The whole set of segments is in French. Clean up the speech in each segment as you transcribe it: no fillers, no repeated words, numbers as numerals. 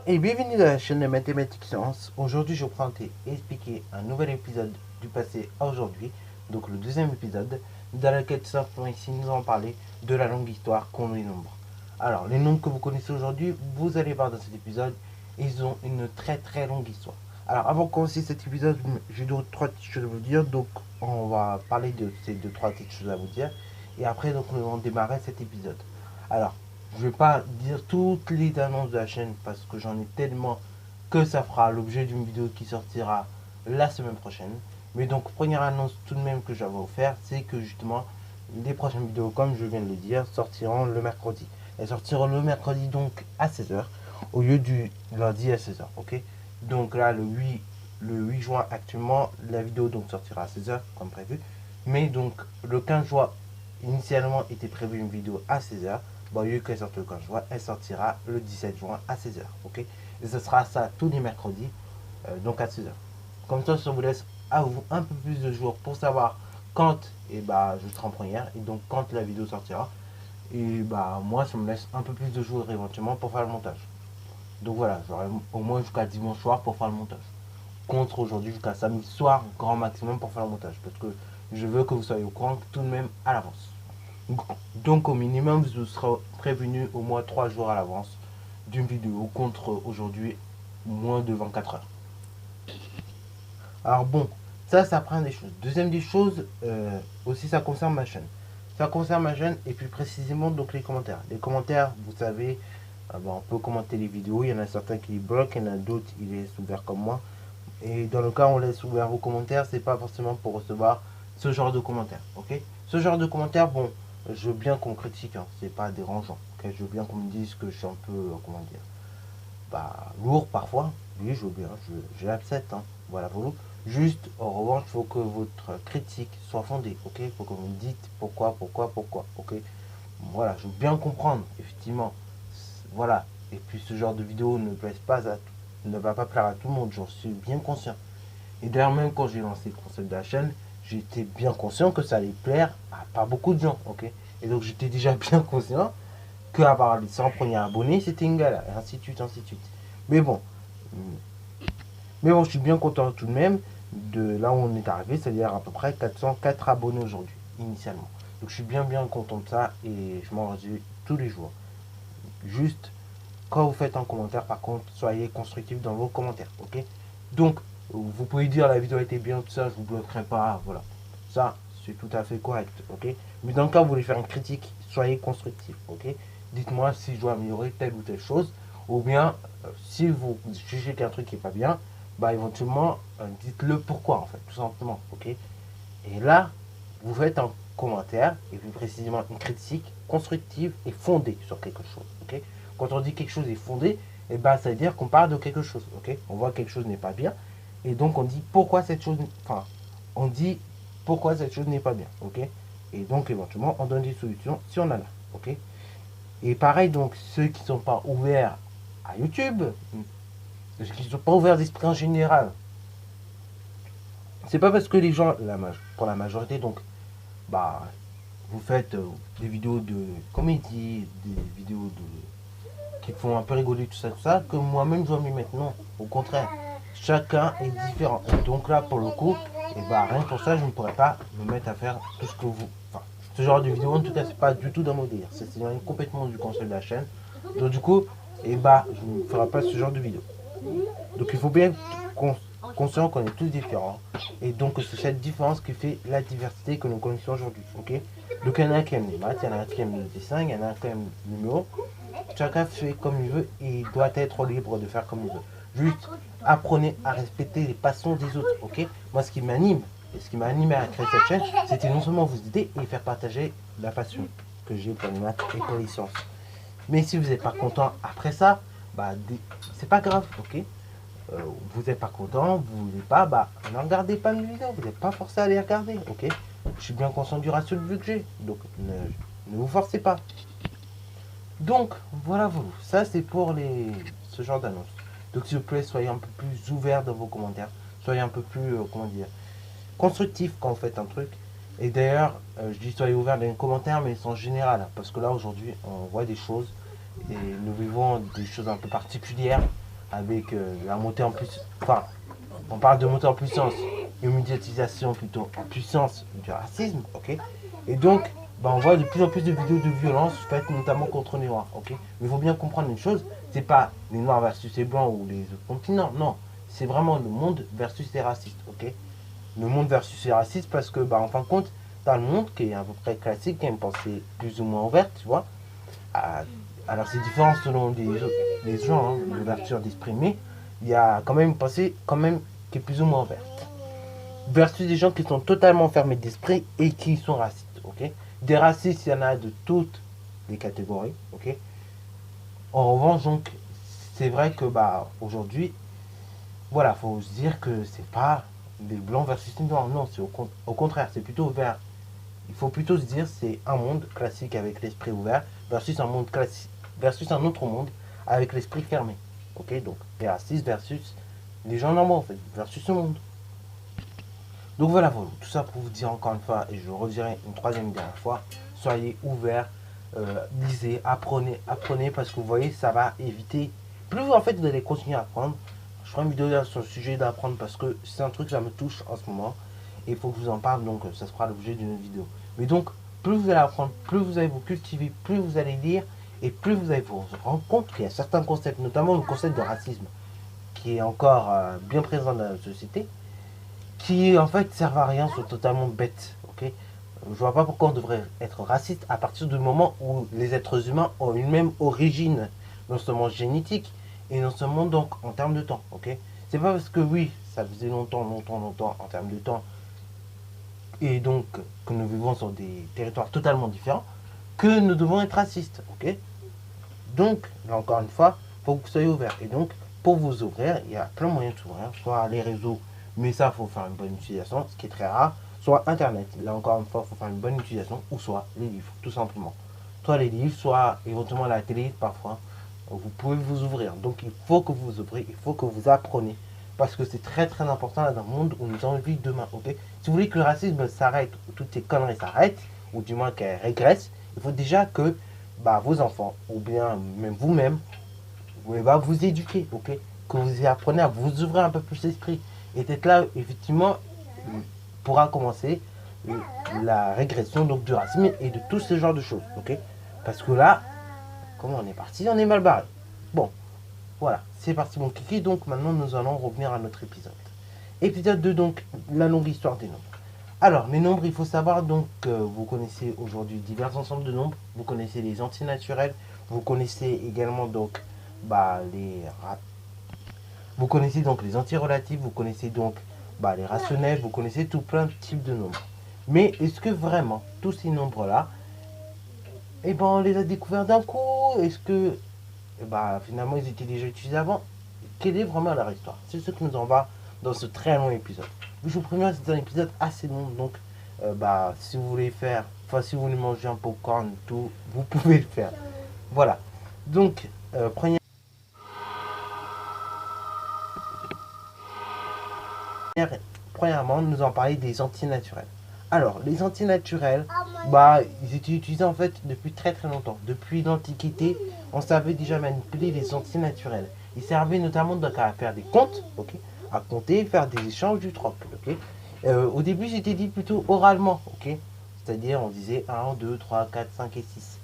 Et bienvenue dans la chaîne de Mathématiques Sciences. Aujourd'hui, je vais prendre et expliquer un nouvel épisode du passé à aujourd'hui, donc le deuxième épisode, dans lequel tout simplement ici nous allons parler de la longue histoire qu'ont les nombres. Alors, les nombres que vous connaissez aujourd'hui, vous allez voir dans cet épisode, ils ont une très longue histoire. Alors, avant de commencer cet épisode, j'ai trois petites choses à vous dire, donc on va parler de ces trois petites choses à vous dire, et après, donc nous allons démarrer cet épisode. Alors, je vais pas dire toutes les annonces de la chaîne parce que j'en ai tellement que ça fera l'objet d'une vidéo qui sortira la semaine prochaine. Mais donc, première annonce tout de même que j'avais offert, c'est que justement, les prochaines vidéos, comme je viens de le dire, sortiront le mercredi. Elles sortiront le mercredi donc à 16h au lieu du lundi à 16h. Ok. Donc là, le 8 juin actuellement, la vidéo donc sortira à 16h comme prévu. Mais donc, le 15 juin, initialement était prévu une vidéo à 16h. Bon, au lieu qu'elle sorte le 15 juin, elle sortira le 17 juin à 16h. Ok. Et ce sera ça tous les mercredis, donc à 16h. Comme ça vous laisse à vous un peu plus de jours pour savoir quand je serai en première et donc quand la vidéo sortira. Et moi, ça me laisse un peu plus de jours éventuellement pour faire le montage. Donc voilà, j'aurai au moins jusqu'à dimanche soir pour faire le montage. Contre aujourd'hui jusqu'à samedi soir, grand maximum pour faire le montage. Parce que je veux que vous soyez au courant tout de même à l'avance. Donc au minimum, vous serez prévenu au moins 3 jours à l'avance d'une vidéo contre aujourd'hui moins de 24 heures. Alors bon, ça prend des choses. Deuxième des choses, aussi ça concerne ma chaîne. Ça concerne ma chaîne et plus précisément donc les commentaires. Les commentaires, vous savez, on peut commenter les vidéos. Il y en a certains qui les bloquent, il y en a d'autres qui les laissent ouverts comme moi. Et dans le cas où on laisse ouvert vos commentaires, c'est pas forcément pour recevoir ce genre de commentaires. Ok. Ce genre de commentaires, bon, je veux bien qu'on critique, hein, c'est pas dérangeant. Okay, je veux bien qu'on me dise que je suis un peu, comment dire, lourd parfois. Oui, je veux bien, je l'accepte. Hein, voilà, vous. Juste, en revanche, il faut que votre critique soit fondée. Ok. Il faut que vous me dites pourquoi. Ok. Voilà, je veux bien comprendre, effectivement. Voilà. Et puis ce genre de vidéo ne va pas plaire à tout le monde, j'en suis bien conscient. Et d'ailleurs, même quand j'ai lancé le concept de la chaîne, j'étais bien conscient que ça allait plaire à pas beaucoup de gens, ok. Et donc j'étais déjà bien conscient qu'avoir les 100 premiers abonnés, c'était une galère, et ainsi de suite, ainsi de suite. Mais bon, je suis bien content tout de même de là où on est arrivé, c'est-à-dire à peu près 404 abonnés aujourd'hui, initialement. Donc je suis bien content de ça et je m'en réjouis tous les jours. Juste, quand vous faites un commentaire, par contre, soyez constructif dans vos commentaires, ok. Donc, vous pouvez dire la vidéo était bien, tout ça, je vous bloquerai pas, voilà. Ça, c'est tout à fait correct, ok. Mais dans le cas où vous voulez faire une critique, soyez constructif, ok. Dites-moi si je dois améliorer telle ou telle chose, ou bien, si vous jugez qu'un truc n'est pas bien, éventuellement, dites-le pourquoi, en fait, tout simplement, ok. Et là, vous faites un commentaire, et plus précisément une critique constructive et fondée sur quelque chose, ok. Quand on dit quelque chose est fondé, ça veut dire qu'on parle de quelque chose, ok. On voit que quelque chose n'est pas bien, et donc on dit pourquoi cette chose, on dit pourquoi cette chose n'est pas bien, ok. Et donc éventuellement, on donne des solutions si on en a, ok. Et pareil, donc ceux qui ne sont pas ouverts à YouTube, ceux qui ne sont pas ouverts d'esprit en général, c'est pas parce que les gens, pour la majorité, donc, vous faites des vidéos de comédie, des vidéos qui font un peu rigoler, tout ça, que moi-même je dois m'y mettre. Non, au contraire, chacun est différent. Et donc là, pour le coup, rien que pour ça, je ne pourrais pas me mettre à faire tout ce que vous. Enfin, ce genre de vidéo, en tout cas, c'est pas du tout dans mon délire. C'est complètement du concept de la chaîne. Donc du coup, je ne ferai pas ce genre de vidéo. Donc il faut bien être conscient qu'on est tous différents. Et donc c'est cette différence qui fait la diversité que nous connaissons aujourd'hui. Ok. Donc il y en a qui aiment les maths, il y en a qui aiment le dessin, il y en a qui aiment l'humour. Chacun fait comme il veut et il doit être libre de faire comme il veut. Juste apprenez à respecter les passions des autres. Ok. Moi ce qui m'anime, et ce qui m'a animé à créer cette chaîne, c'était non seulement vous aider et faire partager la passion que j'ai pour les maths et pour les sciences. Mais si vous n'êtes pas content après ça, c'est pas grave, ok. Vous n'êtes pas content, vous voulez pas, ne regardez pas mes vidéos, vous n'êtes pas forcé à les regarder, ok. Je suis bien conscient du ratio de vue que j'ai, donc ne vous forcez pas. Donc, voilà, ça c'est pour ce genre d'annonce. Donc s'il vous plaît, soyez un peu plus ouverts dans vos commentaires, soyez un peu plus, constructif quand vous faites un truc. Et d'ailleurs, je dis soyez ouverts dans les commentaires, mais en général, hein, parce que là aujourd'hui, on voit des choses, et nous vivons des choses un peu particulières. avec la montée en puissance, enfin, on parle de montée en puissance, une médiatisation plutôt en puissance du racisme, ok. Et donc, on voit de plus en plus de vidéos de violence faites notamment contre les noirs, ok. Mais il faut bien comprendre une chose, c'est pas les noirs versus les blancs ou les autres continents, non. C'est vraiment le monde versus les racistes, ok. Le monde versus les racistes parce que, en fin de compte, dans le monde qui est à peu près classique, qui a une pensée plus ou moins ouverte, tu vois. Alors c'est différent selon les gens, hein, l'ouverture d'esprit, mais il y a quand même une pensée quand même qui est plus ou moins ouverte. Versus des gens qui sont totalement fermés d'esprit et qui sont racistes, ok. Des racistes, il y en a de toutes les catégories, ok. En revanche, donc, c'est vrai que aujourd'hui, voilà, faut se dire que c'est pas les blancs versus les noirs, non, c'est au contraire, c'est plutôt ouvert. Il faut plutôt se dire c'est un monde classique avec l'esprit ouvert versus un monde classique versus un autre monde avec l'esprit fermé. Ok, donc les racistes versus les gens normaux en fait, versus ce monde. Donc voilà, tout ça pour vous dire encore une fois, et je le redirai une troisième et dernière fois, soyez ouverts, lisez, apprenez, apprenez, parce que vous voyez, ça va éviter. Plus en fait vous allez continuer à apprendre, je ferai une vidéo sur le sujet d'apprendre parce que c'est un truc que ça me touche en ce moment, et il faut que je vous en parle, donc ça sera l'objet d'une vidéo. Mais donc, plus vous allez apprendre, plus vous allez vous cultiver, plus vous allez lire, et plus vous allez vous rendre compte qu'il y a certains concepts, notamment le concept de racisme, qui est encore bien présent dans la société, qui en fait servent à rien, sont totalement bêtes. Ok, je vois pas pourquoi on devrait être raciste à partir du moment où les êtres humains ont une même origine, non seulement génétique, et non seulement donc en termes de temps. Ok, c'est pas parce que oui, ça faisait longtemps en termes de temps, et donc que nous vivons sur des territoires totalement différents, que nous devons être racistes. Ok, donc là encore une fois, il faut que vous soyez ouverts. Et donc, pour vous ouvrir, il y a plein de moyens de s'ouvrir, soit les réseaux, mais ça, il faut faire une bonne utilisation, ce qui est très rare, soit Internet, là encore une fois, il faut faire une bonne utilisation, ou soit les livres, tout simplement. Soit les livres, soit éventuellement la télé, parfois, vous pouvez vous ouvrir. Donc, il faut que vous ouvrez, il faut que vous apprenez, parce que c'est très très important là, dans le monde où nous allons vivre demain, ok. Si vous voulez que le racisme s'arrête, ou toutes ces conneries s'arrêtent, ou du moins qu'elles régressent, il faut déjà que vos enfants, ou bien même vous-même, vous éduquer, ok. Que vous apprenez à vous ouvrir un peu plus l'esprit. Et peut-être là, effectivement, pourra commencer la régression donc, du racisme et de tout ce genre de choses, ok. Parce que là, comment on est parti, on est mal barré. Bon, voilà, c'est parti mon kiki, donc maintenant nous allons revenir à notre épisode. Épisode 2, donc, la longue histoire des nombres. Alors, les nombres, il faut savoir donc que vous connaissez aujourd'hui divers ensembles de nombres. Vous connaissez les antinaturels. Vous connaissez également donc vous connaissez donc les antirelatifs. Vous connaissez donc les rationnels. Vous connaissez tout plein de types de nombres. Mais est-ce que vraiment tous ces nombres-là, on les a découverts d'un coup? Est-ce que finalement ils étaient déjà utilisés avant? Quelle est vraiment leur histoire? C'est ce que nous en va dans ce très long épisode. Je vous préviens, c'est un épisode assez long, donc si vous voulez faire, si vous voulez manger un popcorn, tout, vous pouvez le faire. Voilà. Donc, premièrement, nous allons parler des antinaturels. Alors, les antinaturels, ils étaient utilisés en fait depuis très très longtemps. Depuis l'Antiquité, on savait déjà manipuler les antinaturels. Ils servaient notamment donc, à faire des comptes, ok, à compter, faire des échanges du troc, ok. Au début, c'était dit plutôt oralement, ok. C'est-à-dire, on disait 1, 2, 3, 4, 5 et 6.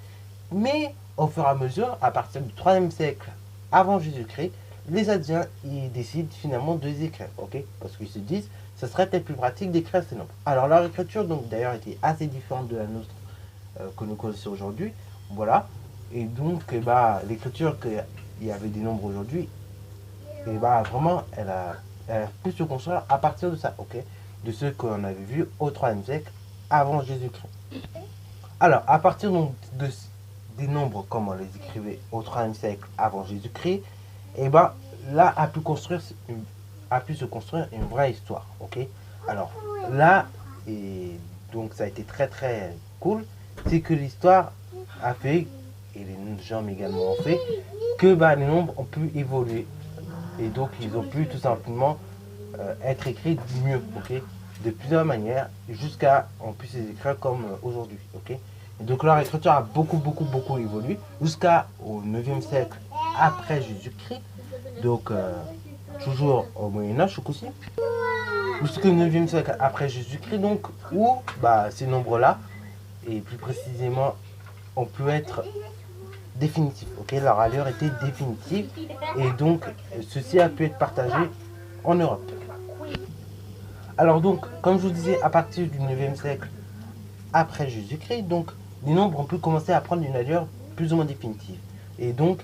Mais, au fur et à mesure, à partir du 3e siècle avant Jésus-Christ, les Asiens, ils décident finalement de les écrire, ok. Parce qu'ils se disent, ça serait peut-être plus pratique d'écrire ces nombres. Alors, leur écriture, donc, d'ailleurs, était assez différente de la nôtre que nous connaissons aujourd'hui. Voilà. Et donc, l'écriture qu'il y avait des nombres aujourd'hui, vraiment, elle a pu se construire à partir de ça, ok. De ce qu'on avait vu au 3e siècle avant Jésus-Christ. Alors, à partir donc, des nombres comme on les écrivait au 3e siècle avant Jésus-Christ, là a pu se construire une vraie histoire, ok. Alors là, et donc ça a été très très cool, c'est que l'histoire a fait, et les gens également ont fait, que les nombres ont pu évoluer, et donc ils ont pu tout simplement être écrits mieux, ok, de plusieurs manières, jusqu'à on puisse les écrire comme aujourd'hui, ok. Et donc leur écriture a beaucoup évolué, jusqu'au 9e siècle après Jésus-Christ, Donc, toujours au Moyen-Âge, ce coup-ci. Jusqu'au 9e siècle après Jésus-Christ, donc, où ces nombres-là, et plus précisément, on peut être définitif. Ok, leur allure était définitive, et donc, ceci a pu être partagé en Europe. Alors donc, comme je vous disais, à partir du 9e siècle après Jésus-Christ, donc, les nombres ont pu commencer à prendre une allure plus ou moins définitive. Et donc,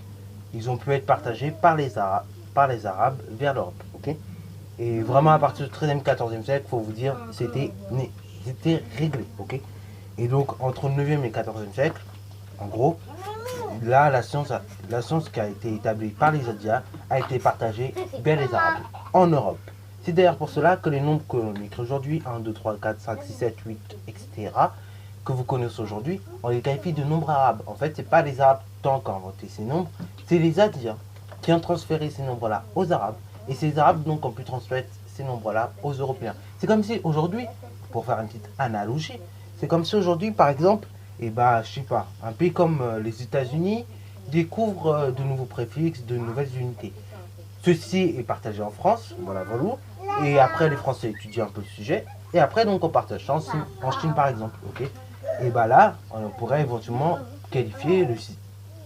ils ont pu être partagés par les Arabes vers l'Europe. Ok. Et vraiment, à partir du 13e, 14e siècle, il faut vous dire, c'était réglé. Ok. Et donc, entre le 9e et 14e siècle, en gros, là, la science qui a été établie par les Asiatiques a été partagée vers les Arabes, en Europe. C'est d'ailleurs pour cela que les nombres que l'on écrit aujourd'hui, 1, 2, 3, 4, 5, 6, 7, 8, etc., que vous connaissez aujourd'hui, on les qualifie de nombres arabes. En fait, ce n'est pas les Arabes tant qui ont inventé ces nombres, c'est les Asiatiques qui ont transféré ces nombres-là aux Arabes. Et ces Arabes, donc, ont pu transmettre ces nombres-là aux Européens. C'est comme si aujourd'hui, pour faire une petite analogie, c'est comme si aujourd'hui, par exemple, je sais pas, un pays comme les États-Unis découvre de nouveaux préfixes, de nouvelles unités. Ceci est partagé en France, voilà. Et après, les Français étudient un peu le sujet. Et après, donc, on partage ça en Chine, par exemple. Ok. Et là, on pourrait éventuellement qualifier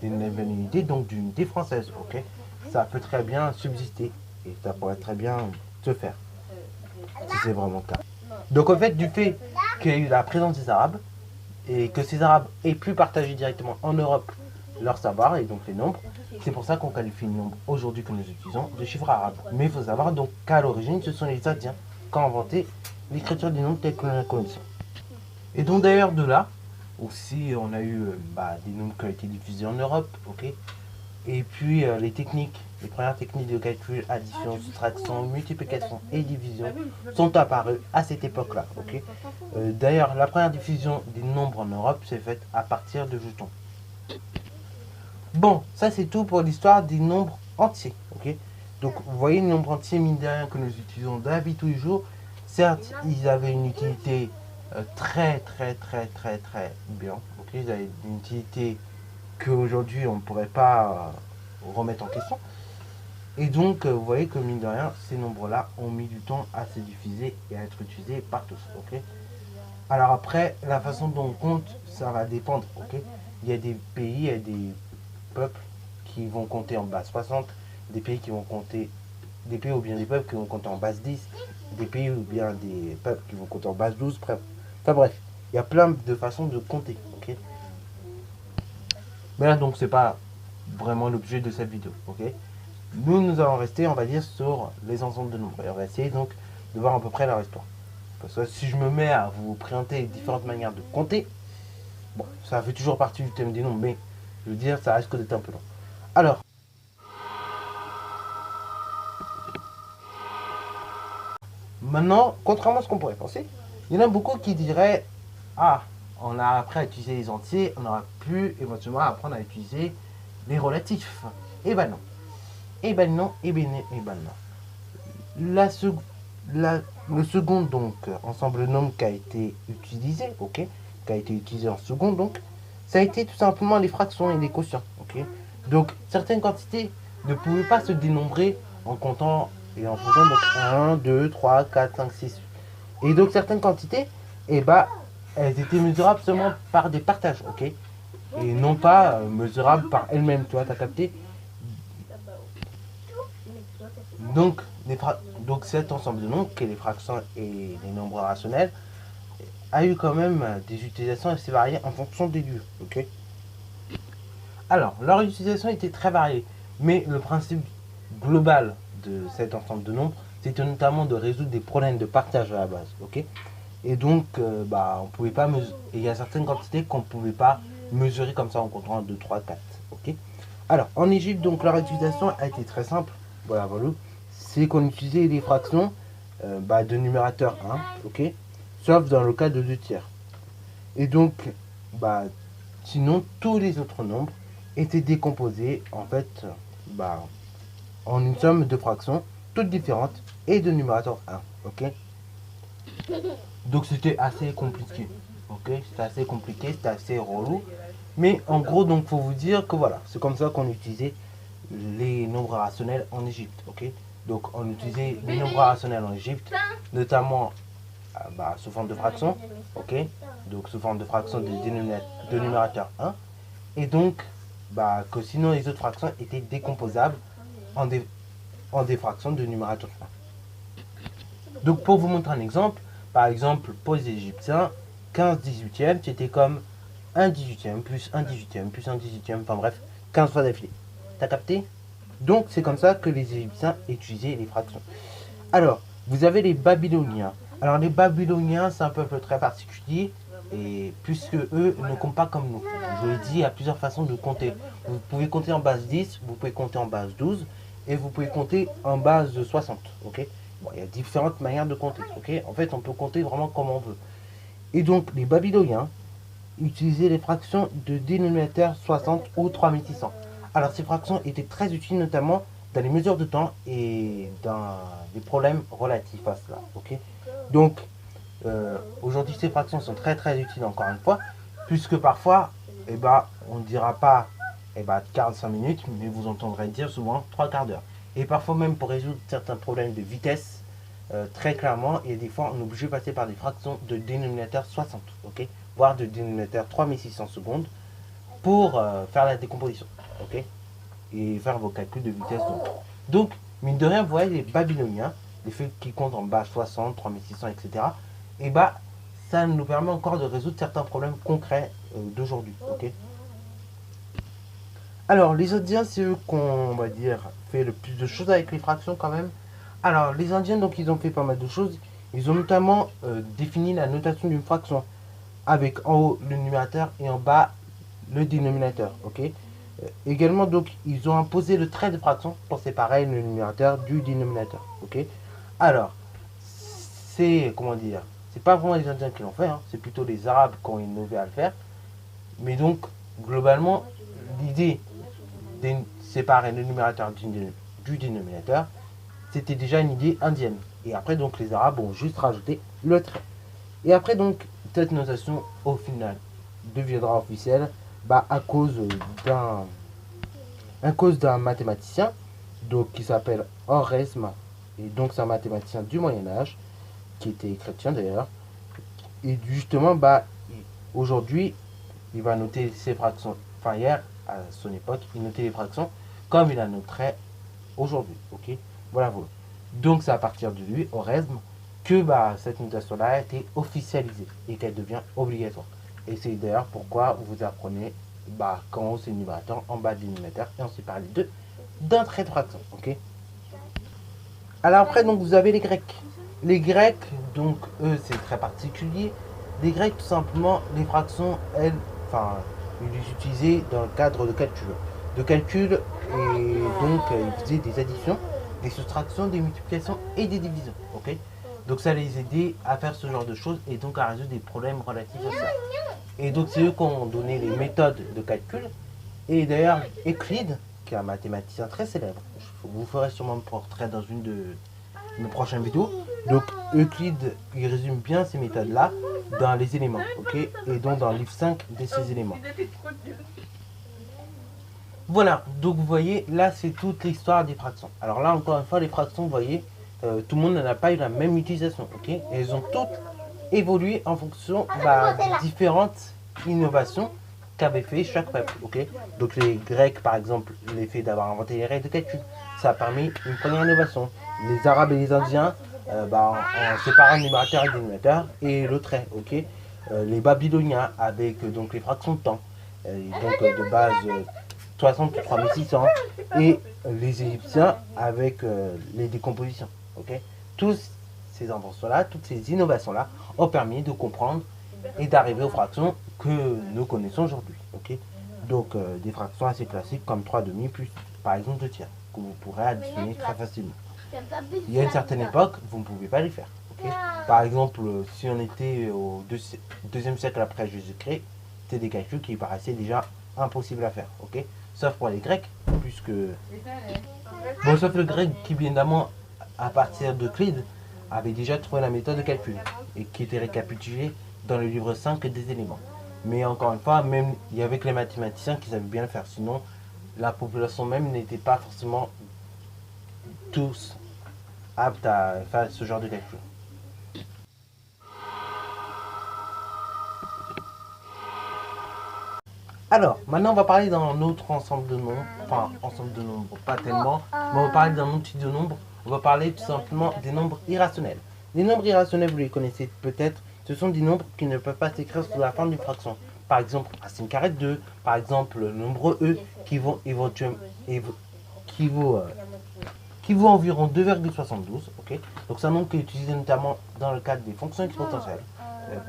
une nouvelle unité, donc d'unité française. Ok. Ça peut très bien subsister. Et ça pourrait très bien se faire. Si c'est vraiment le cas. Donc, en fait, du fait qu'il y a eu la présence des Arabes, et que ces Arabes aient pu partager directement en Europe leur savoir, et donc les nombres, c'est pour ça qu'on qualifie le nombre aujourd'hui que nous utilisons de chiffres arabes. Mais il faut savoir donc qu'à l'origine, ce sont les Indiens qui ont inventé l'écriture des nombres tels que nous la connaissons. Et donc d'ailleurs de là, aussi on a eu des nombres qui ont été diffusés en Europe, ok. Et puis les premières techniques de calcul, addition, soustraction, multiplication et division sont apparues à cette époque-là, ok. D'ailleurs, la première diffusion des nombres en Europe s'est faite à partir de jetons. Bon, ça c'est tout pour l'histoire des nombres entiers, ok. Donc vous voyez les nombres entiers, mine de rien, que nous utilisons dans la vie tous les jours. Certes, ils avaient une utilité très bien, ok. Ils avaient une utilité qu'aujourd'hui on ne pourrait pas remettre en question. Et donc vous voyez que mine de rien, ces nombres-là ont mis du temps à se diffuser et à être utilisés par tous, ok. Alors après, la façon dont on compte, ça va dépendre, ok. Il y a des pays, il y a des peuples qui vont compter en base 60, des pays qui vont compter, des pays ou bien des peuples qui vont compter en base 10, des pays ou bien des peuples qui vont compter en base 12, bref, il y a plein de façons de compter, ok. Mais là donc c'est pas vraiment l'objet de cette vidéo, ok. Nous allons rester, on va dire, sur les ensembles de nombres, et on va essayer donc de voir à peu près leur histoire. Parce que si je me mets à vous présenter différentes manières de compter, bon, ça fait toujours partie du thème des nombres, mais je veux dire, ça risque d'être un peu long. Alors, maintenant, contrairement à ce qu'on pourrait penser, il y en a beaucoup qui diraient, ah, on a appris à utiliser les entiers, on aura pu éventuellement apprendre à utiliser les relatifs. Eh ben non. Eh ben non, eh ben non, eh ben non. Le second donc ensemble de nombres qui a été utilisé, ok, qui a été utilisé en second donc, ça a été tout simplement les fractions et les quotients, ok. Donc certaines quantités ne pouvaient pas se dénombrer en comptant et en faisant donc 1, 2, 3, 4, 5, 6. Et donc certaines quantités, elles étaient mesurables seulement par des partages, ok, et non pas mesurables par elles-mêmes, tu vois, t'as capté. Donc, cet ensemble de nombres, qui est les fractions et les nombres rationnels, a eu quand même des utilisations assez variées en fonction des lieux. Ok. Alors, leur utilisation était très variée, mais le principe global de cet ensemble de nombres, c'était notamment de résoudre des problèmes de partage à la base. Ok. Et donc, on pouvait pas mesurer. Il y a certaines quantités qu'on ne pouvait pas mesurer comme ça en comptant 1, 2, 3, 4. Ok. Alors, en Égypte, donc, leur utilisation a été très simple. Voilà. C'est qu'on utilisait les fractions de numérateur 1, ok, sauf dans le cas de 2 tiers. Et donc, sinon, tous les autres nombres étaient décomposés, en fait, en une somme de fractions, toutes différentes, et de numérateur 1, ok. Donc, c'était assez compliqué, ok, c'était assez compliqué, c'était assez relou. Mais en gros, donc, faut vous dire que voilà, c'est comme ça qu'on utilisait les nombres rationnels en Égypte, ok. Donc on utilisait les nombres rationnels en Égypte, notamment sous forme de fraction, ok. Donc sous forme de fraction de numérateur 1, et donc que sinon les autres fractions étaient décomposables en des fractions de numérateur 1. Donc pour vous montrer un exemple, par exemple pour les Égyptiens, 15 18e c'était comme 1 18e plus 1 18e plus 1 18e, enfin bref, 15 fois d'affilée. T'as capté? Donc c'est comme ça que les Égyptiens utilisaient les fractions. Alors, vous avez les Babyloniens. Alors les Babyloniens, c'est un peuple très particulier, et puisque eux ne comptent pas comme nous. Je vous l'ai dit, il y a plusieurs façons de compter. Vous pouvez compter en base 10, vous pouvez compter en base 12, et vous pouvez compter en base 60, ok. Bon, il y a différentes manières de compter, ok. En fait, on peut compter vraiment comme on veut. Et donc, les Babyloniens utilisaient les fractions de dénominateur 60 ou 3600. Alors, ces fractions étaient très utiles, notamment dans les mesures de temps et dans les problèmes relatifs à cela, ok. Donc, aujourd'hui, ces fractions sont très très utiles, encore une fois, puisque parfois, on ne dira pas 45 minutes, mais vous entendrez dire souvent 3 quarts d'heure. Et parfois même pour résoudre certains problèmes de vitesse, très clairement, et des fois on est obligé de passer par des fractions de dénominateur 60, ok, voire de dénominateur 3600 secondes pour faire la décomposition, ok, et faire vos calculs de vitesse. Donc mine de rien, vous voyez les Babyloniens, les faits qui comptent en base 60, 3600, etc., et ça nous permet encore de résoudre certains problèmes concrets d'aujourd'hui, ok. Alors, les Indiens, c'est eux qu'on va dire fait le plus de choses avec les fractions quand même. Alors, les Indiens, donc, ils ont fait pas mal de choses. Ils ont notamment défini la notation d'une fraction avec en haut le numérateur et en bas le dénominateur, ok. Également, donc, ils ont imposé le trait de fraction pour séparer le numérateur du dénominateur, ok. Alors, c'est, comment dire, c'est pas vraiment les Indiens qui l'ont fait, hein, c'est plutôt les Arabes qui ont innové à le faire. Mais donc, globalement, l'idée de séparer le numérateur du dénominateur, c'était déjà une idée indienne. Et après, donc, les Arabes ont juste rajouté le trait. Et après, donc, cette notation, au final, deviendra officielle à cause d'un mathématicien donc, qui s'appelle Oresme. Et donc, c'est un mathématicien du Moyen-Âge, qui était chrétien d'ailleurs. Et justement, aujourd'hui, il va noter ses fractions. Enfin, hier, à son époque, il notait les fractions comme il la noterait aujourd'hui, ok. Voilà. Donc c'est à partir de lui, Oresme, que cette notation-là a été officialisée et qu'elle devient obligatoire. Et c'est d'ailleurs pourquoi vous apprenez qu'en haut c'est le numérateur, en bas le dénominateur, et on sépare les deux d'un trait de fraction, ok. Alors après, donc vous avez les Grecs. Les Grecs, donc eux, c'est très particulier. Les Grecs, tout simplement, les fractions, elles, ils les utilisaient dans le cadre de calcul. Et donc ils faisaient des additions, des soustractions, des multiplications et des divisions, ok. Donc ça les aidait à faire ce genre de choses et donc à résoudre des problèmes relatifs à ça. Et donc c'est eux qui ont donné les méthodes de calcul. Et d'ailleurs, Euclide, qui est un mathématicien très célèbre, je vous ferai sûrement un portrait dans une de mes prochaines vidéos. Donc Euclide, il résume bien ces méthodes-là dans les éléments, ok, et donc dans le livre 5 de ces éléments. Voilà, donc vous voyez, là c'est toute l'histoire des fractions. Alors là, encore une fois, les fractions, vous voyez, tout le monde n'a pas eu la même utilisation, ok. Et elles ont toutes évolué en fonction des différentes innovations qu'avait fait chaque peuple, ok. Donc les Grecs, par exemple, l'effet d'avoir inventé les règles de calcul, ça a permis une première innovation. Les Arabes et les Indiens, en séparant le numérateur et le dénominateur et le trait, ok. Les Babyloniens avec donc les fractions de temps, donc de base 60 ou 3600, et les Égyptiens avec les décompositions, ok. Tous ces inventions-là, toutes ces innovations-là ont permis de comprendre et d'arriver aux fractions que nous connaissons aujourd'hui, ok. Donc des fractions assez classiques comme 3/2 plus par exemple 2 tiers, que vous pourrez additionner très facilement. Il y a une certaine époque, vous ne pouvez pas les faire, ok. Par exemple, si on était au deuxième siècle après Jésus-Christ, c'était des calculs qui paraissaient déjà impossibles à faire, ok. Sauf pour les Grecs, puisque... Bon, sauf le grec qui, évidemment, à partir d'Euclide, avait déjà trouvé la méthode de calcul, et qui était récapitulée dans le livre 5 des éléments. Mais encore une fois, même il y avait que les mathématiciens qui savaient bien le faire, sinon la population même n'était pas forcément tous aptes à faire ce genre de calcul. Alors, maintenant on va parler d'un autre ensemble de nombres, enfin ensemble de nombres, pas tellement, mais on va parler d'un autre type de nombre, on va parler tout simplement des nombres irrationnels. Les nombres irrationnels, vous les connaissez peut-être, ce sont des nombres qui ne peuvent pas s'écrire sous la forme d'une fraction. Par exemple, racine carrée de 2, par exemple le nombre e qui vaut éventuellement qui vaut environ 2,72, ok. Donc c'est un nombre qui est utilisé notamment dans le cadre des fonctions exponentielles,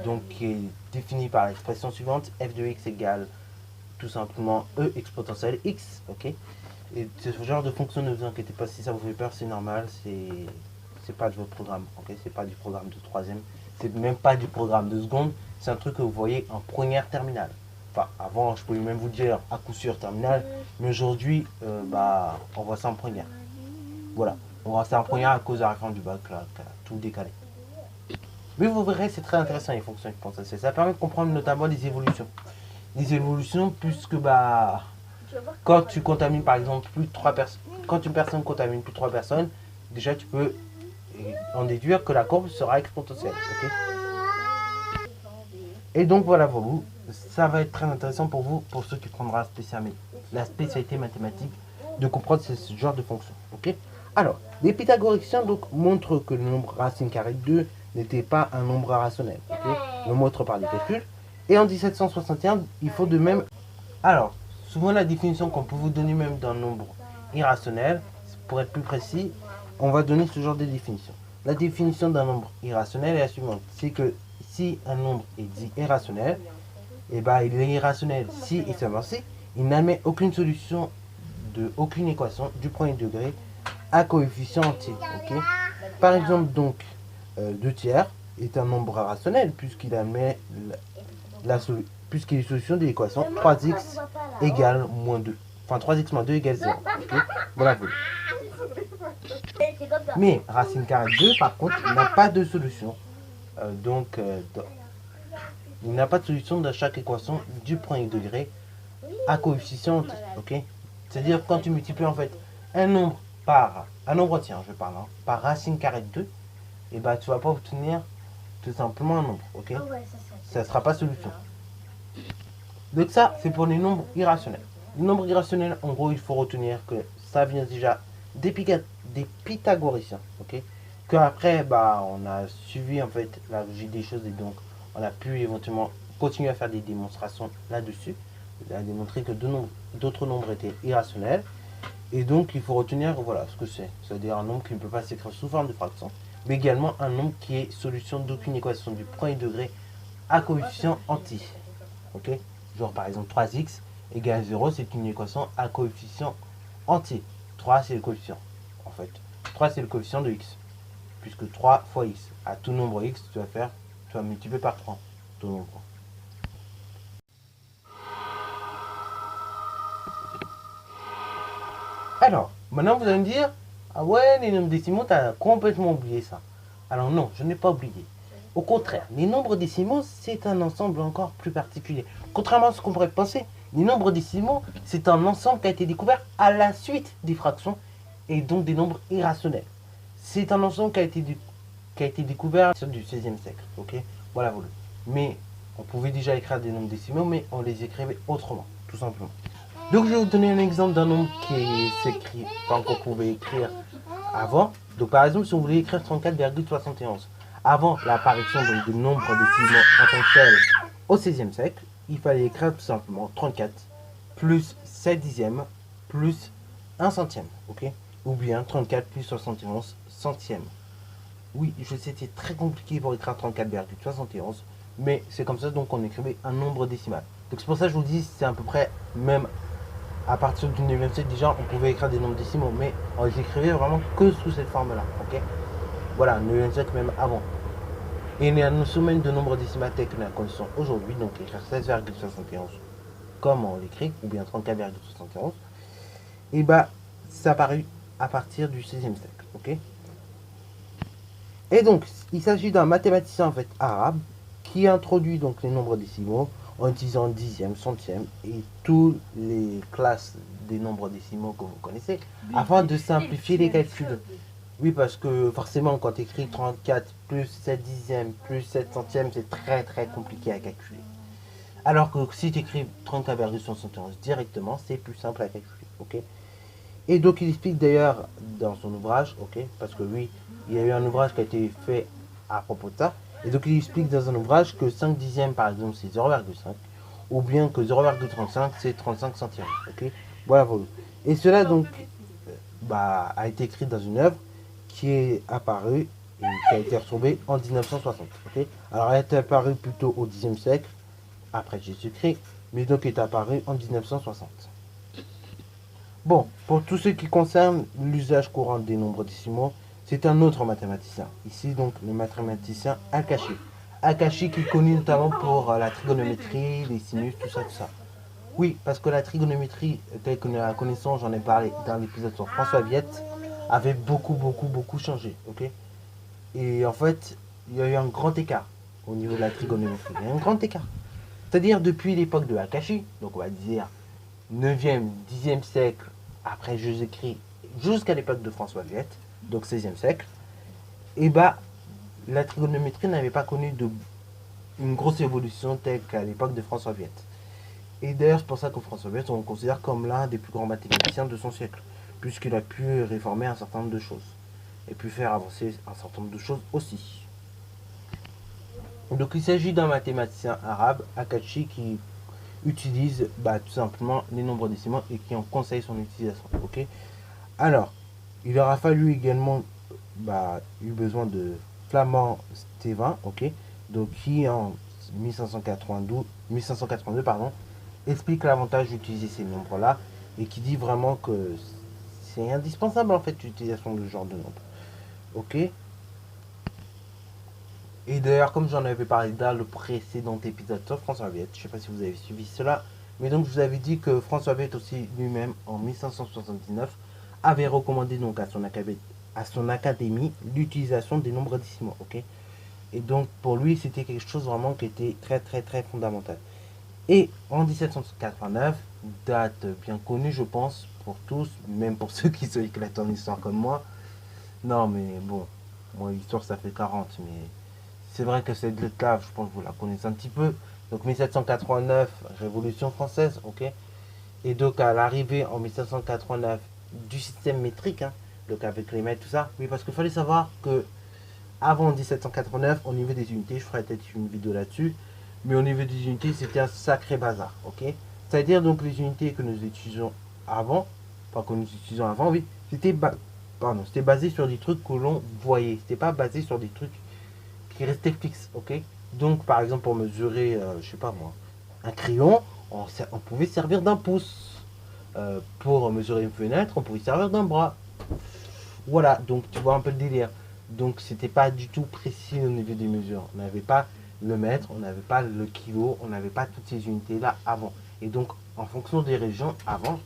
donc qui est défini par l'expression suivante, f de x égale tout simplement e exponentielle x, ok. Et ce genre de fonction, ne vous inquiétez pas si ça vous fait peur, c'est normal, c'est pas de votre programme, ok, c'est pas du programme de troisième, c'est même pas du programme de seconde, c'est un truc que vous voyez en première terminale. Enfin, avant, je pouvais même vous dire à coup sûr terminale, mais aujourd'hui, on voit ça en première. Voilà, on voit ça en première à cause de la réforme du bac, là, qui a tout décalé. Mais vous verrez, c'est très intéressant les fonctions exponentielles. Ça permet de comprendre notamment les évolutions. Les évolutions, puisque quand tu contamines par exemple plus de 3 personnes, quand une personne contamine plus de 3 personnes, déjà tu peux en déduire que la courbe sera exponentielle. Okay, et donc voilà pour vous, ça va être très intéressant pour vous, pour ceux qui prendront la spécialité mathématique, de comprendre ce genre de fonction. Okay, alors, les pythagoriciens donc montrent que le nombre racine carrée de 2 n'était pas un nombre rationnel. Okay, le montrent par des calculs. Et en 1761, il faut de même. Alors, souvent la définition qu'on peut vous donner même d'un nombre irrationnel, pour être plus précis, on va donner ce genre de définition. La définition d'un nombre irrationnel est la suivante, c'est que si un nombre est dit irrationnel, et il est irrationnel si et seulement si il n'admet aucune solution de aucune équation du premier degré à coefficient entier. Okay, par exemple, donc, 2 tiers est un nombre rationnel puisqu'il admet puisqu'il est solution de l'équation 3x égale moins 2. Enfin, 3x moins 2 égale 0. Okay, voilà. Mais racine carrée de 2, par contre, n'a pas de solution. Il n'a pas de solution dans chaque équation du premier degré à coefficient entier. Okay, c'est-à-dire quand tu multiplies en fait un nombre par un nombre entier, je parle, par racine carrée de 2, et tu vas pas obtenir tout simplement un nombre. Ok, ça ne sera pas solution. Donc ça, c'est pour les nombres irrationnels. Les nombres irrationnels, en gros, il faut retenir que ça vient déjà des pythagoriciens, ok. Que après, on a suivi en fait la logique des choses et donc on a pu éventuellement continuer à faire des démonstrations là-dessus, à démontrer que d'autres nombres étaient irrationnels. Et donc, il faut retenir, voilà, ce que c'est. C'est-à-dire un nombre qui ne peut pas s'écrire sous forme de fraction, mais également un nombre qui est solution d'aucune équation du premier degré à coefficient entier. Ok, genre par exemple 3x égale 0, c'est une équation à coefficient entier. 3 c'est le coefficient. En fait, 3 c'est le coefficient de x. Puisque 3 fois x. À tout nombre x, tu vas multiplier par 3 ton nombre. Alors, maintenant vous allez me dire, ah ouais, les nombres décimaux, tu as complètement oublié ça. Alors non, je n'ai pas oublié. Au contraire, les nombres décimaux, c'est un ensemble encore plus particulier. Contrairement à ce qu'on pourrait penser, les nombres décimaux, c'est un ensemble qui a été découvert à la suite des fractions et donc des nombres irrationnels. C'est un ensemble qui a été découvert du XVIe siècle. Ok, voilà, voilà. Mais on pouvait déjà écrire des nombres décimaux, mais on les écrivait autrement, tout simplement. Donc je vais vous donner un exemple d'un nombre qui s'écrit, enfin qu'on pouvait écrire avant. Donc par exemple, si on voulait écrire 34,71, avant l'apparition du nombre décimaux en tant que tel au XVIe siècle, il fallait écrire tout simplement 34 plus 7 dixièmes plus 1 centième, ok, ou bien 34 plus 71 centièmes. Oui, je sais, c'est très compliqué pour écrire 34,71, mais c'est comme ça donc on écrivait un nombre décimal. Donc c'est pour ça que je vous dis, c'est à peu près même à partir du 9e siècle déjà, on pouvait écrire des nombres décimaux, mais on les écrivait vraiment que sous cette forme-là, ok. Voilà, 9e siècle même avant. Et il y a une semaine de nombre décimal tel que nous la connaissons aujourd'hui, donc écrire 16,71 comme on l'écrit, ou bien 34,71, et ça apparu à partir du 16e siècle, ok. Et donc, il s'agit d'un mathématicien en fait arabe qui introduit donc les nombres décimaux en utilisant dixième, centième et toutes les classes des nombres décimaux que vous connaissez, afin de simplifier les calculs. Oui, parce que forcément, quand tu écris 34 plus 7 dixièmes plus 7 centièmes, c'est très très compliqué à calculer. Alors que si tu écris 34,71 directement, c'est plus simple à calculer. Ok. Et donc il explique d'ailleurs dans son ouvrage, ok, parce que lui, il y a eu un ouvrage qui a été fait à propos de ça. Et donc il explique dans un ouvrage que 5 dixièmes par exemple c'est 0,5, ou bien que 0,35 c'est 35 centièmes. Ok. Voilà, voilà. Et cela donc a été écrit dans une œuvre qui est apparue et qui a été retrouvée en 1960. Ok. Alors elle a été apparue plutôt au Xe siècle, après Jésus-Christ, mais donc est apparue en 1960. Bon, pour tout ce qui concerne l'usage courant des nombres décimaux, c'est un autre mathématicien. Ici, donc, le mathématicien Akashi. Akashi qui est connu notamment pour la trigonométrie, les sinus, tout ça, tout ça. Oui, parce que la trigonométrie, telle que nous la connaissons, j'en ai parlé dans l'épisode sur François Viette, avait beaucoup changé, ok. Et en fait, il y a eu un grand écart au niveau de la trigonométrie. Il y a un grand écart. C'est-à-dire depuis l'époque de Akashi, donc on va dire 9e, 10e siècle après Jésus-Christ, jusqu'à l'époque de François Viette, donc 16e siècle, et la trigonométrie n'avait pas connu une grosse évolution telle qu'à l'époque de François Viette. Et d'ailleurs, c'est pour ça que François Viette, on le considère comme l'un des plus grands mathématiciens de son siècle, puisqu'il a pu réformer un certain nombre de choses, et pu faire avancer un certain nombre de choses aussi. Donc il s'agit d'un mathématicien arabe, Akashi, qui utilise tout simplement les nombres décimaux et qui en conseille son utilisation. Ok. Alors, il aura fallu également eu besoin de Flamand Stévin, ok, donc qui en 1582 explique l'avantage d'utiliser ces nombres-là et qui dit vraiment que c'est indispensable en fait l'utilisation de ce genre de nombre. Ok. Et d'ailleurs, comme j'en avais parlé dans le précédent épisode sur François Viette, je ne sais pas si vous avez suivi cela, mais donc je vous avais dit que François Viette aussi lui-même, en 1579, avait recommandé donc à son académie l'utilisation des nombres décimaux, ok. Et donc pour lui, c'était quelque chose vraiment qui était très fondamental. Et en 1789, date bien connue, je pense, pour tous, même pour ceux qui sont éclatés en histoire comme moi. Non, mais bon, moi l'histoire ça fait 40, mais c'est vrai que cette date-là, je pense que vous la connaissez un petit peu. Donc 1789, Révolution française, ok. Et donc à l'arrivée en 1789 du système métrique, hein, donc avec les mètres, tout ça. Oui, parce qu'il fallait savoir que avant 1789, au niveau des unités, je ferai peut-être une vidéo là-dessus, mais au niveau des unités, c'était un sacré bazar, ok. C'est-à-dire donc les unités que nous utilisions avant, enfin que nous utilisons avant, oui, c'était basé sur des trucs que l'on voyait. C'était pas basé sur des trucs qui restait fixe, ok. Donc par exemple pour mesurer, je sais pas moi, un crayon, on pouvait servir d'un pouce. Pour mesurer une fenêtre, on pouvait servir d'un bras. Voilà, donc tu vois un peu le délire. Donc c'était pas du tout précis au niveau des mesures. On n'avait pas le mètre, on n'avait pas le kilo, on n'avait pas toutes ces unités là avant. Et donc en fonction des régions avant,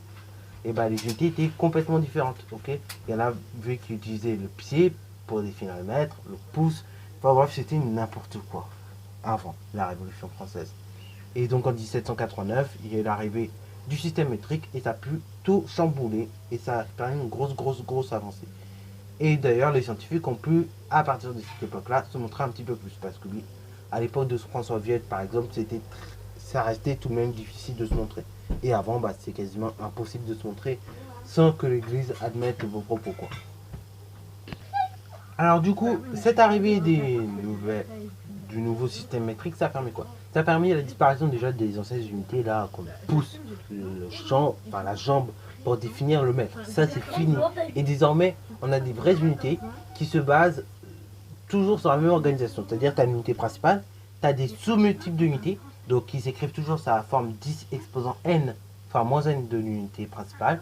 les unités étaient complètement différentes, ok. Il y en a vu qui utilisaient le pied pour définir le mètre, le pouce. Enfin bref, c'était n'importe quoi avant la Révolution française. Et donc en 1789, il y a l'arrivée du système métrique et ça a pu tout chambouler et ça a permis une grosse avancée. Et d'ailleurs, les scientifiques ont pu, à partir de cette époque-là, se montrer un petit peu plus. Parce que oui, à l'époque de François Viette, par exemple, ça restait tout de même difficile de se montrer. Et avant, c'est quasiment impossible de se montrer sans que l'Église admette vos propos, quoi. Alors du coup, cette arrivée du nouveau système métrique, ça a permis quoi? Ça a permis la disparition déjà des anciennes unités là qu'on pousse la jambe pour définir le mètre. Ça c'est fini. Et désormais, on a des vraies unités qui se basent toujours sur la même organisation. C'est-à-dire tu as une unité principale, tu as des sous-multiples d'unités, donc qui s'écrivent toujours sur la forme 10 exposant n, enfin moins n de l'unité principale.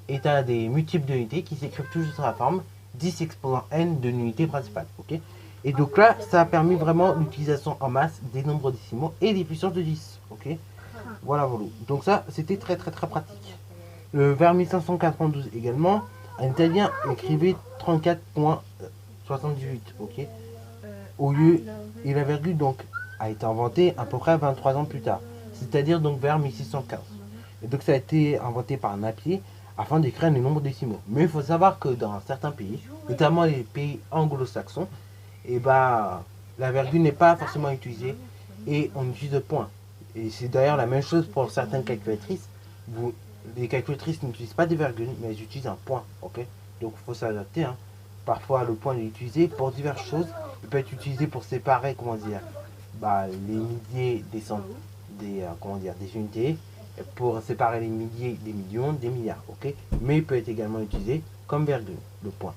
Et tu as des multiples d'unités qui s'écrivent toujours sur la forme 10 exposant n de l'unité principale. Ok. Et donc là, ça a permis vraiment l'utilisation en masse des nombres décimaux et des puissances de 10. Ok. Voilà. Donc ça, c'était très pratique. Vers 1592 également, un Italien écrivait 34.78. Ok. Au lieu, et la virgule donc a été inventée à peu près 23 ans plus tard. c'est-à-dire donc vers 1615. Et donc ça a été inventé par Napier afin d'écrire les nombres décimaux. Mais il faut savoir que dans certains pays, notamment les pays anglo-saxons, et bah la virgule n'est pas forcément utilisée et on utilise le point. Et c'est d'ailleurs la même chose pour certaines calculatrices. Les calculatrices n'utilisent pas des virgules, mais elles utilisent un point. Ok, donc il faut s'adapter. Hein. Parfois, le point est utilisé pour diverses choses. Il peut être utilisé pour séparer, comment dire, les milliers des unités, pour séparer les milliers des millions des milliards. Ok, mais il peut être également utilisé comme virgule, le point.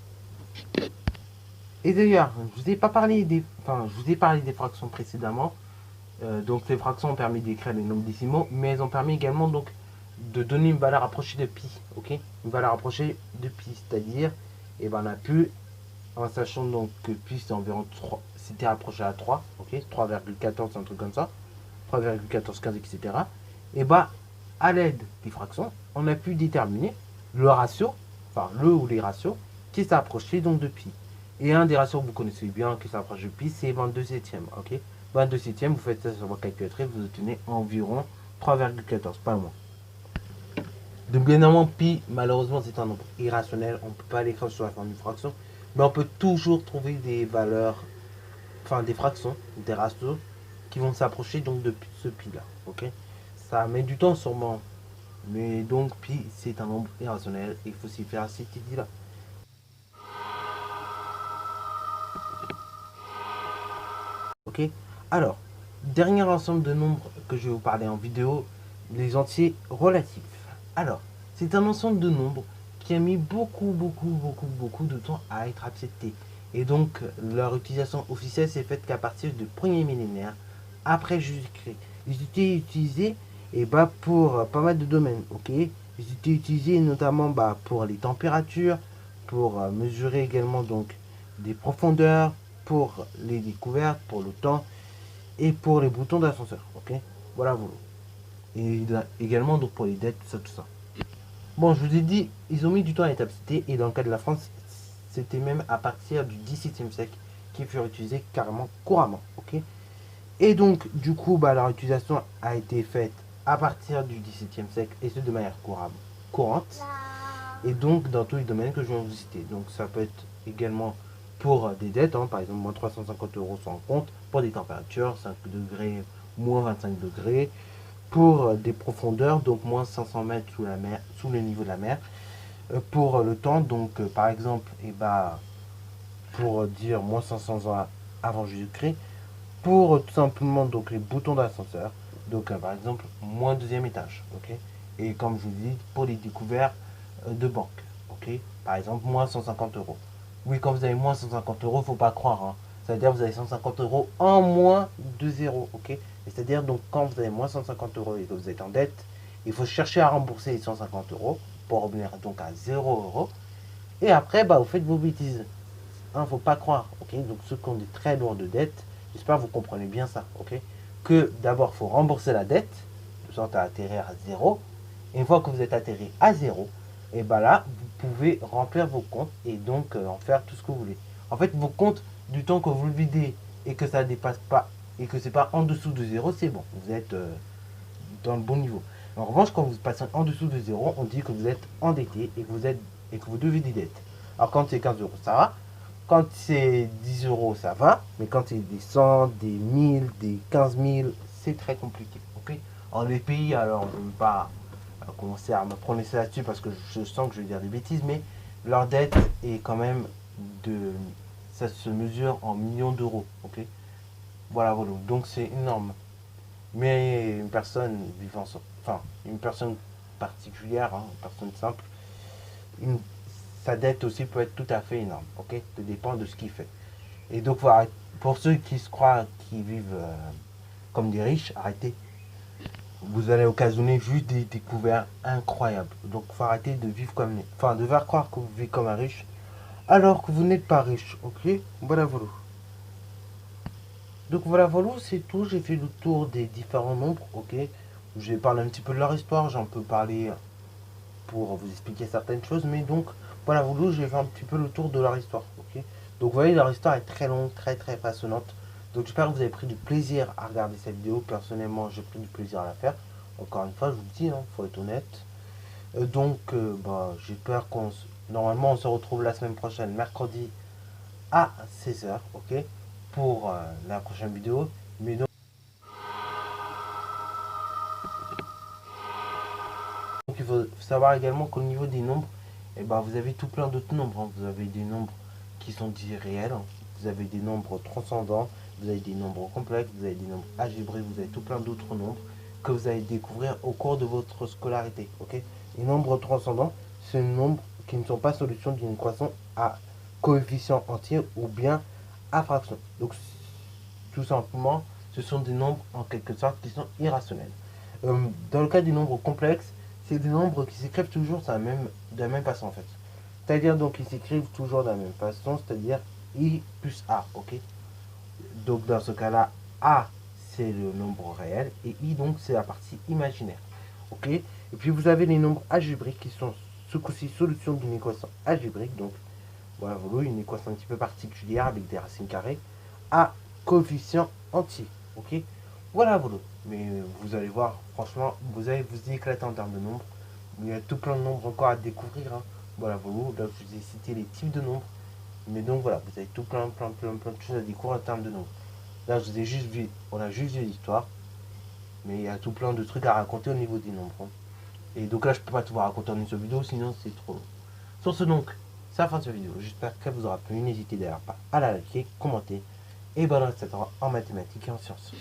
Et d'ailleurs, je vous ai pas parlé des, je vous ai parlé des fractions précédemment. Donc les fractions ont permis d'écrire les nombres décimaux, mais elles ont permis également donc de donner une valeur approchée de pi, ok, une valeur approchée de pi, c'est-à-dire, et ben on a pu, en sachant donc que pi c'est environ 3, c'était approché à 3, ok, 3,14, un truc comme ça, 3,1415, etc. Et bah à l'aide des fractions, on a pu déterminer le ratio, le ou les ratios qui s'approchaient donc de pi. Et un des ratios que vous connaissez bien qui s'approche de pi, c'est 22 septièmes, ok. 22 septièmes, vous faites ça sur votre calculatrice, vous obtenez environ 3,14, pas moins. Donc bien évidemment, pi, malheureusement, c'est un nombre irrationnel, on ne peut pas l'écrire sur la forme d'une fraction, mais on peut toujours trouver des valeurs, des fractions, des ratios, qui vont s'approcher donc de ce pi-là, ok. Ça met du temps sûrement, mais donc pi, c'est un nombre irrationnel, et il faut s'y faire à cette idée-là. Ok. Alors, dernier ensemble de nombres que je vais vous parler en vidéo, les entiers relatifs. Alors, c'est un ensemble de nombres qui a mis beaucoup de temps à être accepté. Et donc, leur utilisation officielle s'est faite qu'à partir du premier millénaire, après Jésus-Christ. Ils étaient utilisés pour pas mal de domaines. Ok. Ils étaient utilisés notamment pour les températures, pour mesurer également donc des profondeurs, pour les découvertes, pour le temps et pour les boutons d'ascenseur. Ok, voilà, voilà. Et également donc pour les dettes, tout ça. Bon, je vous ai dit, ils ont mis du temps à être acceptés et dans le cas de la France, c'était même à partir du XVIIe siècle qu'ils furent utilisés carrément couramment. Ok, et donc du coup, leur utilisation a été faite à partir du XVIIe siècle et ce de manière courante. Et donc dans tous les domaines que je viens de vous citer. Donc ça peut être également pour des dettes, hein, par exemple moins 350 euros sans compte, pour des températures 5 degrés, moins 25 degrés, pour des profondeurs, donc moins 500 mètres sous la mer, sous le niveau de la mer, pour le temps, donc par exemple, pour dire moins 500 ans avant Jésus-Christ, pour tout simplement donc les boutons d'ascenseur, donc par exemple moins deuxième étage, ok, et comme je vous dis, pour les découvertes de banque, ok, par exemple moins 150 euros. Oui, quand vous avez moins 150 euros, faut pas croire, hein. C'est-à-dire vous avez 150 euros en moins de zéro, ok. C'est-à-dire donc quand vous avez moins 150 euros et que vous êtes en dette, il faut chercher à rembourser les 150 euros pour revenir donc à 0 euros. Et après, vous faites vos bêtises. Hein, faut pas croire, ok. Donc ceux qui ont des très lourdes dettes, j'espère que vous comprenez bien ça, ok. Que d'abord, il faut rembourser la dette, de sorte à atterrir à 0. Et une fois que vous êtes atterri à 0, et là, vous pouvez remplir vos comptes et donc en faire tout ce que vous voulez. En fait, vos comptes, du temps que vous le videz et que ça ne dépasse pas, et que c'est pas en dessous de 0, c'est bon. Vous êtes dans le bon niveau. En revanche, quand vous passez en dessous de 0, on dit que vous êtes endetté et que vous devez des dettes. Alors quand c'est 15 euros, ça va. Quand c'est 10 euros, ça va. Mais quand c'est des 100, des 1000, des 15 000, c'est très compliqué. Ok. En les pays, alors je ne vais pas commencer à me prononcer là-dessus parce que je sens que je vais dire des bêtises, mais leur dette est quand même de. Ça se mesure en millions d'euros. Ok. Voilà, voilà. Donc c'est énorme. Mais une personne vivant, une personne particulière, hein, une personne simple, une, sa dette aussi peut être tout à fait énorme. Ok. Ça dépend de ce qu'il fait. Et donc, voilà, pour ceux qui se croient, qui vivent comme des riches, arrêtez. Vous allez occasionner juste des découvertes incroyables. Donc, il faut arrêter de vivre comme. De faire croire que vous vivez comme un riche alors que vous n'êtes pas riche. Ok. Voilà, voilà. Donc, voilà, voilà, c'est tout. J'ai fait le tour des différents nombres. Ok. Je vais parler un petit peu de leur histoire. J'en peux parler pour vous expliquer certaines choses. Mais donc, voilà, voilà, j'ai fait un petit peu le tour de leur histoire. Ok. Donc, vous voyez, leur histoire est très longue, très, très passionnante. Donc j'espère que vous avez pris du plaisir à regarder cette vidéo. Personnellement, j'ai pris du plaisir à la faire. Encore une fois, je vous le dis, faut être honnête. J'espère Normalement, on se retrouve la semaine prochaine, mercredi, à 16h, ok, pour la prochaine vidéo. Mais donc, il faut savoir également qu'au niveau des nombres, vous avez tout plein d'autres nombres, hein. Vous avez des nombres qui sont dits réels, hein. Vous avez des nombres transcendants, vous avez des nombres complexes, vous avez des nombres algébriques, vous avez tout plein d'autres nombres que vous allez découvrir au cours de votre scolarité, ok. Les nombres transcendants, c'est des nombres qui ne sont pas solutions d'une équation à coefficient entier ou bien à fraction. Donc, tout simplement, ce sont des nombres en quelque sorte qui sont irrationnels. Dans le cas des nombres complexes, c'est des nombres qui s'écrivent toujours de la même façon en fait. C'est-à-dire donc ils s'écrivent toujours de la même façon, c'est-à-dire i plus a, ok. Donc dans ce cas-là, a c'est le nombre réel et i donc c'est la partie imaginaire, ok. Et puis vous avez les nombres algébriques qui sont ce coup-ci solution d'une équation algébrique, donc voilà, une équation un petit peu particulière avec des racines carrées à coefficient entier, ok. Voilà, voilà. Mais vous allez voir, franchement, vous allez vous éclater en termes de nombres. Il y a tout plein de nombres encore à découvrir, hein. Voilà, voilà. Là, je vous ai cité les types de nombres. Mais donc voilà, vous avez tout plein de choses à découvrir en termes de nombres. Là, je vous ai juste vu, on a juste vu l'histoire. Mais il y a tout plein de trucs à raconter au niveau des nombres, hein. Et donc là, je peux pas tout vous raconter en une seule vidéo, sinon c'est trop long. Sur ce donc, c'est la fin de cette vidéo. J'espère qu'elle vous aura plu. N'hésitez d'ailleurs pas à la liker, commenter et bonne recette en mathématiques et en sciences.